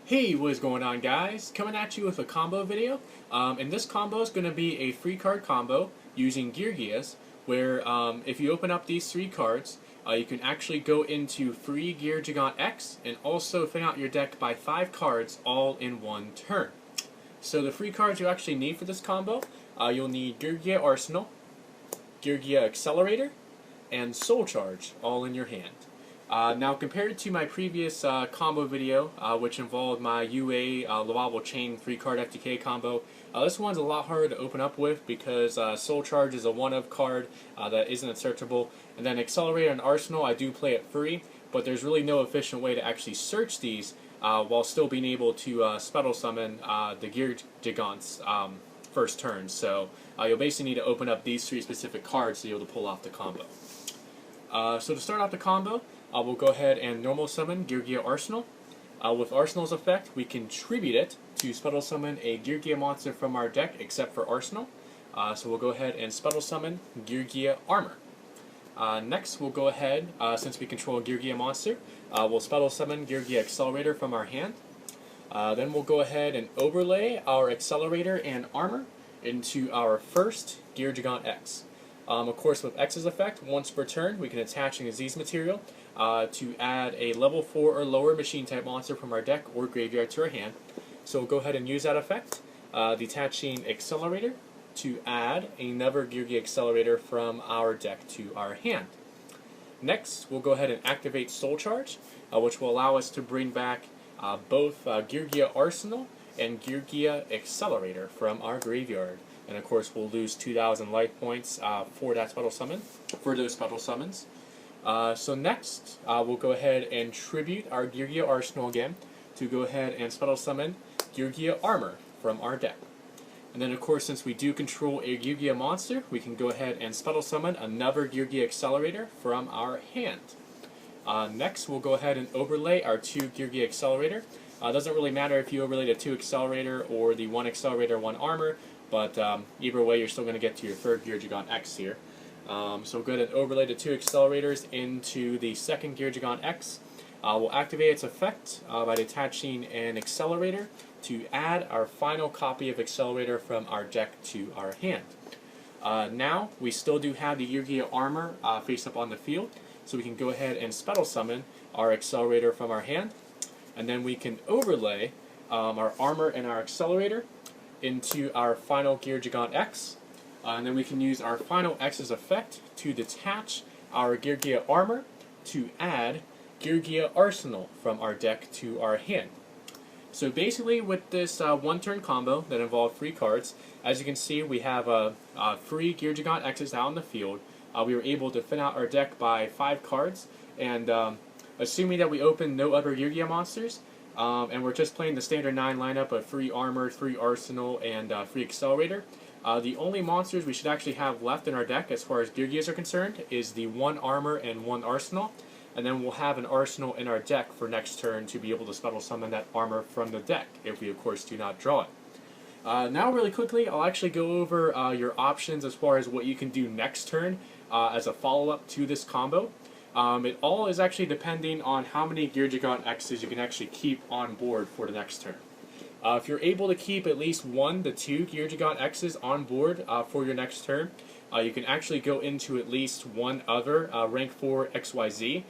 Hey, what is going on, guys? Coming at you with a combo video. And this combo is going to be a free card combo using Geargias, where if you open up these three cards, you can actually go into free Gear Gigant X and also thin out your deck by 5 cards all in one turn. So the free cards you actually need for this combo, you'll need Geargia Arsenal, Geargia Accelerator, and Soul Charge all in your hand. Now, compared to my previous combo video, which involved my UA Lavable Chain 3-card FTK combo, this one's a lot harder to open up with because Soul Charge is a one-of card that isn't searchable, and then Accelerator and Arsenal I do play it free, but there's really no efficient way to actually search these while still being able to Spell Summon the Gear Gigants first turn. So you'll basically need to open up these 3 specific cards to be able to pull off the combo. So to start off the combo, we'll go ahead and normal summon Geargia Arsenal. With Arsenal's effect, we can tribute it to Spell Summon a Geargia monster from our deck, except for Arsenal. So we'll go ahead and Spell Summon Geargia Armor. Next, we'll go ahead, since we control a Geargia monster, we'll Spell Summon Geargia Accelerator from our hand. Then we'll go ahead and overlay our Accelerator and Armor into our first Gear Gigant X. Of course, with X's effect, once per turn, we can attach an Aziz material to add a level 4 or lower machine type monster from our deck or graveyard to our hand. So we'll go ahead and use that effect, detaching Accelerator to add another Geargia Accelerator from our deck to our hand. Next, we'll go ahead and activate Soul Charge, which will allow us to bring back both Geargia Arsenal and Geargia Accelerator from our graveyard. And of course, we'll lose 2,000 life points for that special summon, for those special summons. So next, we'll go ahead and tribute our Geargia Arsenal again to go ahead and special summon Geargia Armor from our deck. And then of course, since we do control a Geargia monster, we can go ahead and special summon another Geargia Accelerator from our hand. Next, we'll go ahead and overlay our 2 Geargia Accelerator. It doesn't really matter if you overlay the 2 Accelerator or the 1 Accelerator, 1 Armor, but either way, you're still going to get to your 3rd Gear Gigant X here. So we'll go ahead and overlay the 2 Accelerators into the 2nd Gear Gigant X. We'll activate its effect by detaching an Accelerator to add our final copy of Accelerator from our deck to our hand. Now, we still do have the Geargia Armor face up on the field, so we can go ahead and Spell Summon our Accelerator from our hand, and then we can overlay our Armor and our Accelerator into our final Gear Gigant X, and then we can use our final X's effect to detach our Geargia Armor to add Geargia Arsenal from our deck to our hand. So basically, with this one-turn combo that involved 3 cards, as you can see, we have 3 Gear Gigant X's out in the field. We were able to thin out our deck by 5 cards, and assuming that we open no other Geargia monsters, and we're just playing the standard 9 lineup of 3 Armor, 3 Arsenal, and 3 Accelerator. The only monsters we should actually have left in our deck as far as Geargias are concerned is the 1 Armor and 1 Arsenal, and then we'll have an Arsenal in our deck for next turn to be able to Spell Summon that Armor from the deck, if we of course do not draw it. Now really quickly, I'll actually go over your options as far as what you can do next turn as a follow-up to this combo. It all is actually depending on how many Gear Gigant X's you can actually keep on board for the next turn. If you're able to keep at least 1 to 2 Gear Gigant X's on board for your next turn, you can actually go into at least 1 other rank 4 XYZ,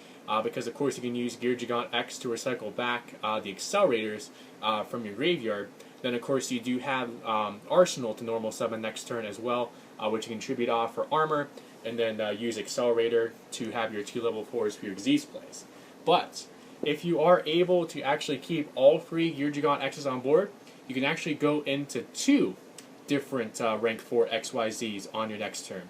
because of course you can use Gear Gigant X to recycle back the Accelerators from your graveyard. Then of course you do have Arsenal to normal summon next turn as well, which you can tribute off for Armor, and then use Accelerator to have your 2 level 4s for your Xyz plays. But if you are able to actually keep all 3 Gear Gigant X's on board, you can actually go into 2 different rank 4 XYZs on your next turn.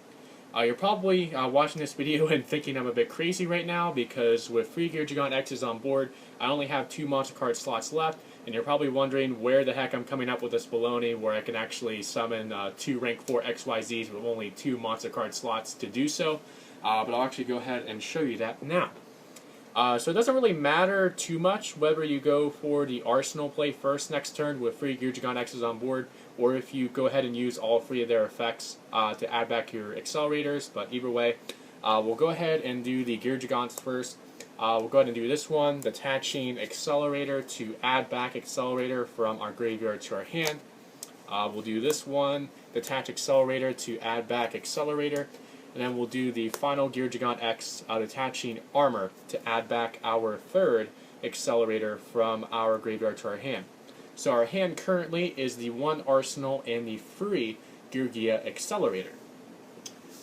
You're probably watching this video and thinking I'm a bit crazy right now, because with 3 Gear Gigant X's on board, I only have 2 monster card slots left, and you're probably wondering where the heck I'm coming up with this baloney where I can actually summon 2 rank 4 XYZs with only 2 monster card slots to do so, but I'll actually go ahead and show you that now. So it doesn't really matter too much whether you go for the Arsenal play first next turn with 3 Gear Gigant X's on board, or if you go ahead and use all 3 of their effects to add back your Accelerators, but either way, we'll go ahead and do the Gear Gigants first. We'll go ahead and do this one, detaching accelerator to add back accelerator from our graveyard to our hand. We'll do this one, detach accelerator to add back accelerator. And then we'll do the final Gigant X, detaching armor to add back our third accelerator from our graveyard to our hand. So our hand currently is the 1 arsenal and the free Geargia accelerator.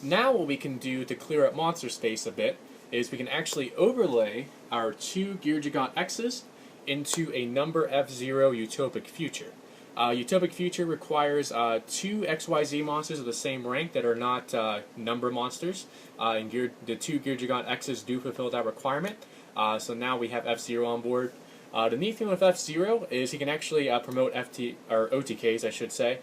Now what we can do to clear up monster space a bit is we can actually overlay our 2 Gigant X's into a number F0 Utopic Future. Utopic Future requires 2 XYZ monsters of the same rank that are not number monsters, and the 2 Gigant X's do fulfill that requirement. So now we have F0 on board. The neat thing with F0 is he can actually promote OTKs, I should say,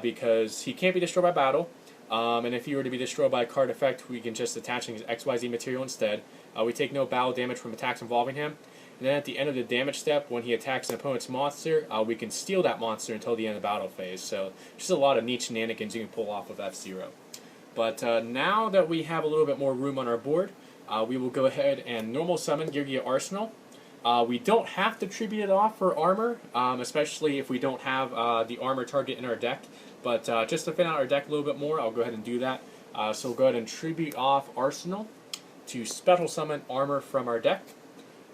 because he can't be destroyed by battle. And if he were to be destroyed by a card effect, we can just attach his XYZ material instead. We take no battle damage from attacks involving him. And then at the end of the damage step, when he attacks an opponent's monster, we can steal that monster until the end of the battle phase. So just a lot of neat shenanigans you can pull off with F0. But now that we have a little bit more room on our board, we will go ahead and normal summon Geargia Arsenal. We don't have to tribute it off for armor, especially if we don't have the armor target in our deck. But just to thin out our deck a little bit more, I'll go ahead and do that. So we'll go ahead and tribute off Arsenal to special summon armor from our deck.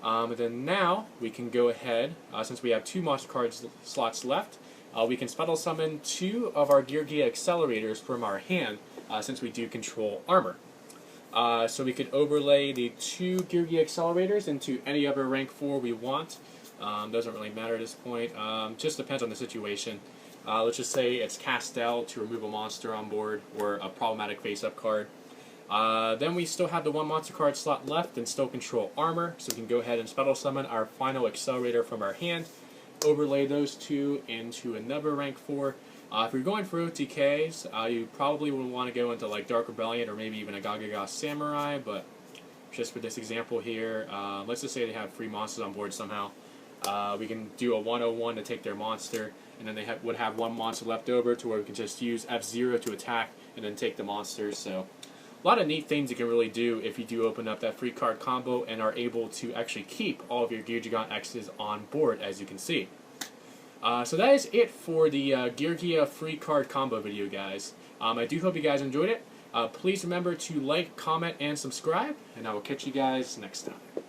And then now we can go ahead, since we have 2 monster cards slots left, we can special summon 2 of our Geargia accelerators from our hand, since we do control armor. So we could overlay the 2 Geargia accelerators into any other rank 4 we want. Doesn't really matter at this point. Just depends on the situation. Let's just say it's Castell to remove a monster on board or a problematic face-up card. Then we still have the 1 monster card slot left and still control armor, so we can go ahead and special summon our final accelerator from our hand, overlay those 2 into another rank 4. If you're going for OTKs, you probably would want to go into like Dark Rebellion or maybe even a Gigant Samurai, but just for this example here, let's just say they have 3 monsters on board somehow. We can do a 101 to take their monster, and then they would have 1 monster left over to where we can just use F0 to attack and then take the monsters. So a lot of neat things you can really do if you do open up that free card combo and are able to actually keep all of your Gigant X's on board, as you can see. So that is it for the Geargia free card combo video, guys. I do hope you guys enjoyed it. Please remember to like, comment, and subscribe, and I will catch you guys next time.